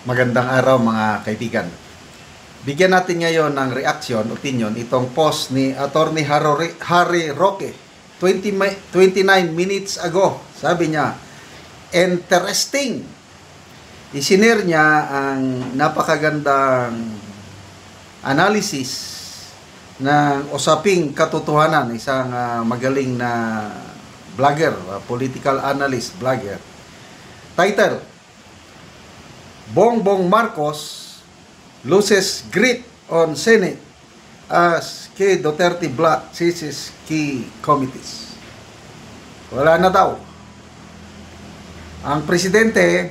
Magandang araw mga kaibigan. Bigyan natin ngayon ng reaction, opinion, itong post ni Attorney Harry Roque 29 minutes ago. Sabi niya, interesting. Isinare niya ang napakagandang analysis ng usaping katotohanan, isang magaling na vlogger, political analyst vlogger. Title, Bongbong Marcos loses grip on Senate as kay Duterte block seizes key committees. Wala na daw. Ang presidente,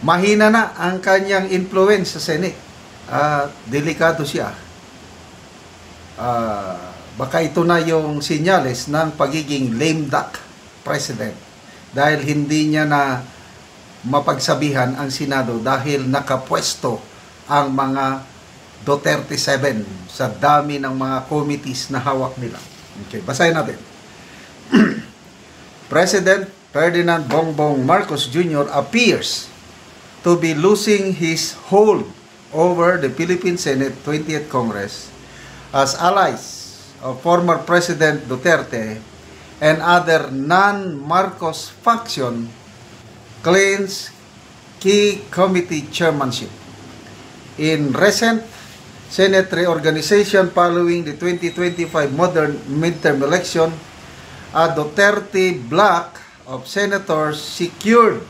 mahina na ang kanyang influence sa Senate. Delikado siya. Baka ito na yung sinyales ng pagiging lame duck president. Dahil hindi niya na mapagsabihan ang Senado dahil nakapwesto ang mga Duterte 7 sa dami ng mga committees na hawak nila. Okay, basahin natin. President Ferdinand Bongbong Marcos Jr. appears to be losing his hold over the Philippine Senate 20th Congress as allies of former President Duterte and other non-Marcos faction claims key committee chairmanship. In recent Senate reorganization following the 2025 modern midterm election, a Duterte bloc of senators secured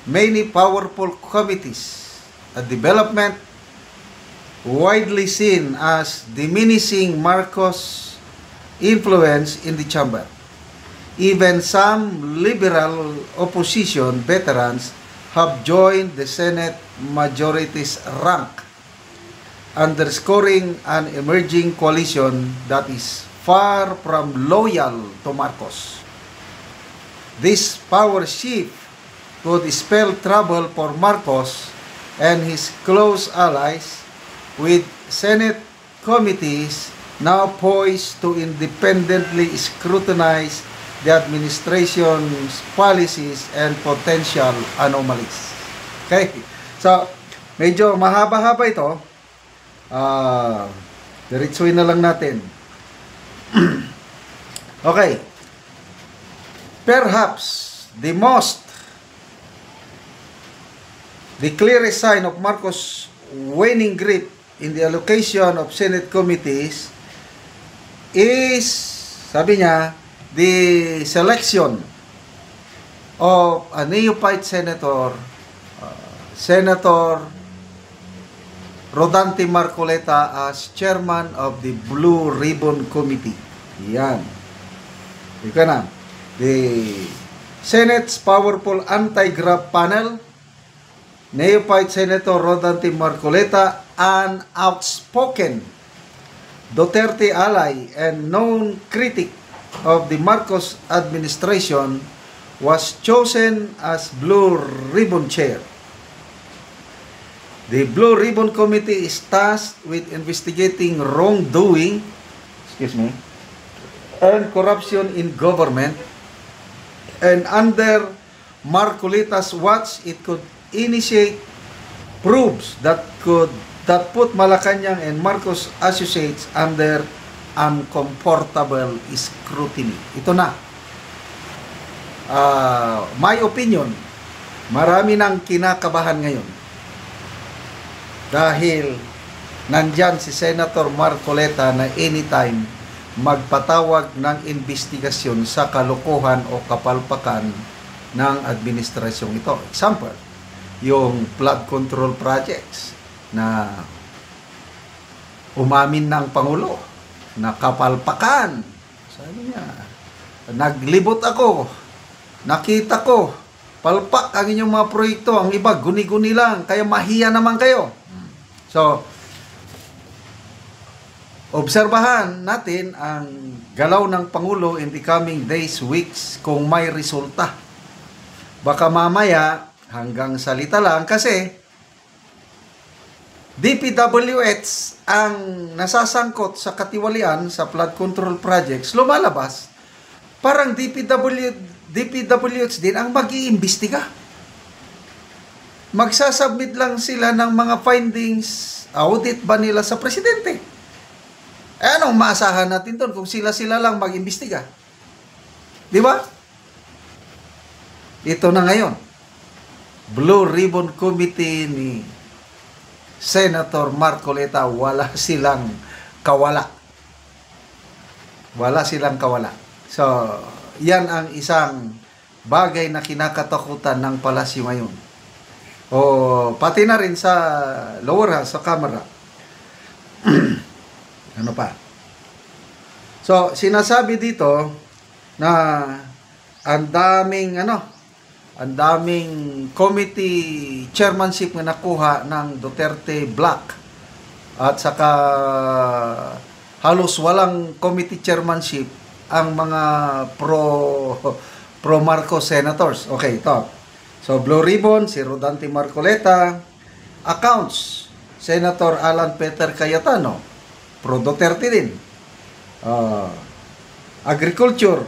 many powerful committees, a development widely seen as diminishing Marcos' influence in the chamber. Even some liberal opposition veterans have joined the Senate majority's rank, underscoring an emerging coalition that is far from loyal to Marcos. This power shift could spell trouble for Marcos and his close allies, with Senate committees now poised to independently scrutinize the administration's policies and potential anomalies. Okay? So, medyo mahaba-haba ito. Diretsuin na lang natin. Okay. Perhaps the clearest sign of Marcos' waning grip in the allocation of Senate committees is, sabi niya, the selection of a neophyte senator, Senator Rodante Marcoleta, as chairman of the Blue Ribbon Committee. Yan. Ika na. The Senate's powerful anti-graft panel, neophyte Senator Rodante Marcoleta, an outspoken Duterte ally and known critic of the Marcos administration, was chosen as Blue Ribbon Chair. The Blue Ribbon Committee is tasked with investigating wrongdoing, and corruption in government, and under Marcoleta's watch, it could initiate probes that put Malacanang and Marcos associates under uncomfortable scrutiny. Ito na. My opinion, marami nang kinakabahan ngayon. Dahil nandyan si Senator Marcoleta na anytime magpatawag ng investigasyon sa kalokohan o kapalpakan ng administrasyong ito. Example, yung flood control projects na umamin ng Pangulo, nakapalpakan. Sabi niya, naglibot ako, nakita ko, palpak ang inyong mga proyekto, ang iba guni-guni lang, kaya mahiya naman kayo. So, obserbahan natin ang galaw ng Pangulo in the coming days, weeks, kung may resulta. Baka mamaya, hanggang salita lang, kasi DPWH ang nasasangkot sa katiwalian sa flood control projects, lumalabas, parang DPWH din ang mag-iimbestiga. Magsasubmit lang sila ng mga findings, audit ba nila sa presidente? Eh anong maasahan natin doon kung sila-sila lang mag-imbestiga? Di ba? Ito na ngayon. Blue Ribbon Committee ni Senator Marcoleta, wala silang kawala. Wala silang kawala. So, yan ang isang bagay na kinakatakutan ng palasyo ngayon. O pati na rin sa lower house, sa Kamara. Ano pa? So, sinasabi dito na ang daming committee chairmanship na nakuha ng Duterte Black. At saka halos walang committee chairmanship ang mga pro Marcos senators. Okay, ito. So, Blue Ribbon, si Rodante Marcoleta. Accounts, Senator Alan Peter Cayetano, pro Duterte din. Agriculture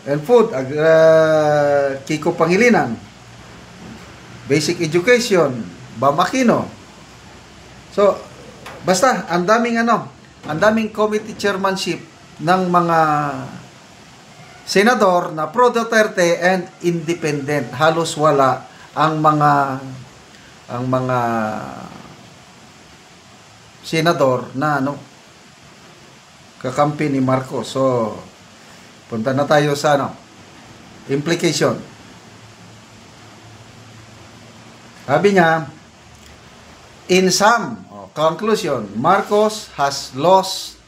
and Food, Kiko Pangilinan. Basic Education, Bam Aquino. So, basta, ang daming committee chairmanship ng mga senador na pro Duterte and independent. Halos wala ang mga senador na kakampi ni Marcos. So, punta na tayo sa implication. Sabi niya, in sum, conclusion, Marcos has lost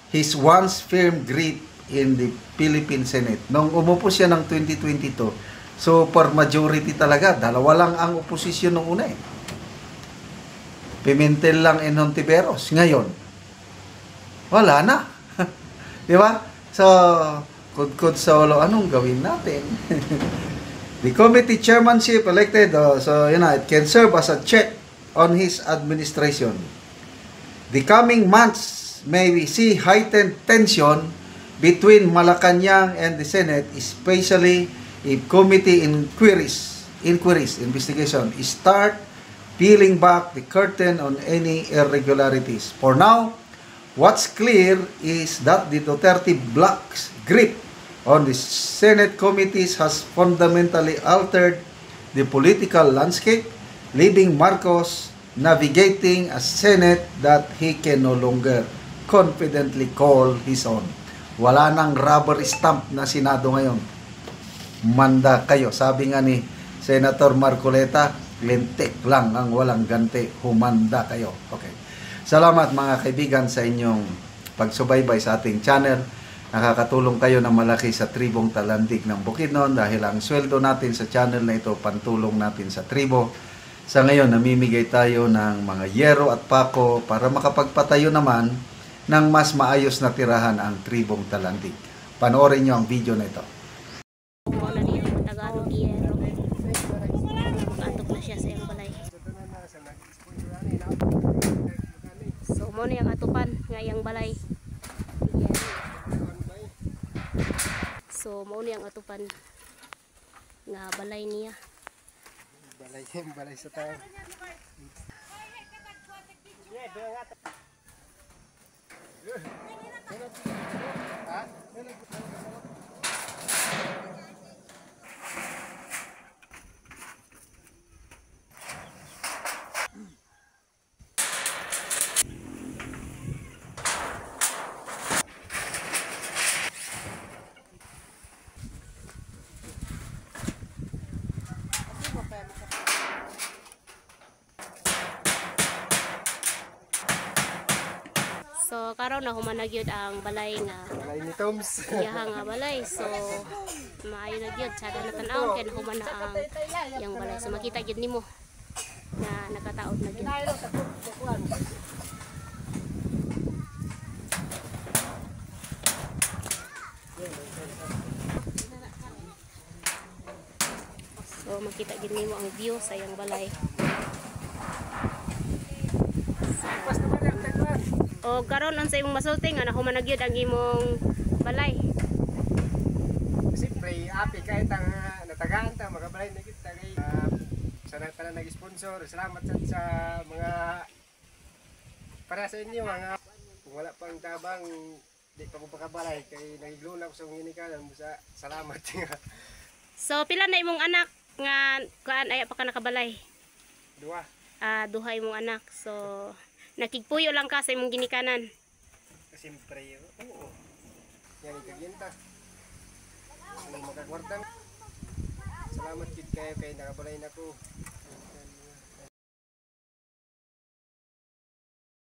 his once firm grip in the Philippine Senate. Nung umupo siya ng 2022, super majority talaga. Dalawa lang ang oposisyon nung una eh. Pimentel lang and Hontiveros. Ngayon, wala na. Di ba? So, kud solo, anong gawin natin? The committee chairmanship elected, it can serve as a check on his administration. The coming months may we see heightened tension between Malacanang and the Senate, especially if committee investigation start peeling back the curtain on any irregularities. For now, what's clear is that the Duterte Black's grip on the Senate committees has fundamentally altered the political landscape, leaving Marcos navigating a Senate that he can no longer confidently call his own. Wala nang rubber stamp na Senado ngayon. Manda kayo. Sabi nga ni Senator Marcoleta, lintik lang ang walang ganti. Humanda kayo. Okay. Salamat mga kaibigan sa inyong pagsubaybay sa ating channel. Nakakatulong kayo ng malaki sa tribong Talandig ng Bukidnon dahil ang sweldo natin sa channel na ito, pantulong natin sa tribo. Sa ngayon, namimigay tayo ng mga yero at pako para makapagpatayo naman ng mas maayos na tirahan ang tribong Talandig. Panoorin nyo ang video na ito. Muna niya ang Tagalog yero. Antok na siya sa iyang balay. So, muna yung atupan nga iyang balay. So, muna yung atupan nga balay niya. Balay sa tayo. So, karon na humanag yun ang balay nga. Balay ni Toms. Iyaha nga balay. So, maayo na yun. Sada na tanawon kaya nahuman na ang iyang balay. So, makita yun nimo na nakataot na yun. So, makita yun nimo ang view sa iyang balay. O karon on sa imong masulti nga nahumanag yun ang imong balay. Siyempre, api kahit ang natagaan ta, magabalay na kita kay sa nagpala nag-sponsor. Salamat sa mga para sa inyo mga kung wala pang tabang di pa ko pakabalay kay nagiglula ko sa mga ginikanan mo sa salamat nga. So pila na imong anak nga kuan ay pa ka nakabalay? Dua. Duha imong anak. So nakigpuyo lang ka sa imong ginikanan. Siyempre, oo. Yan ikaginta. Ano makakwartan. Salamat kid kayo kay nakabalay na ko.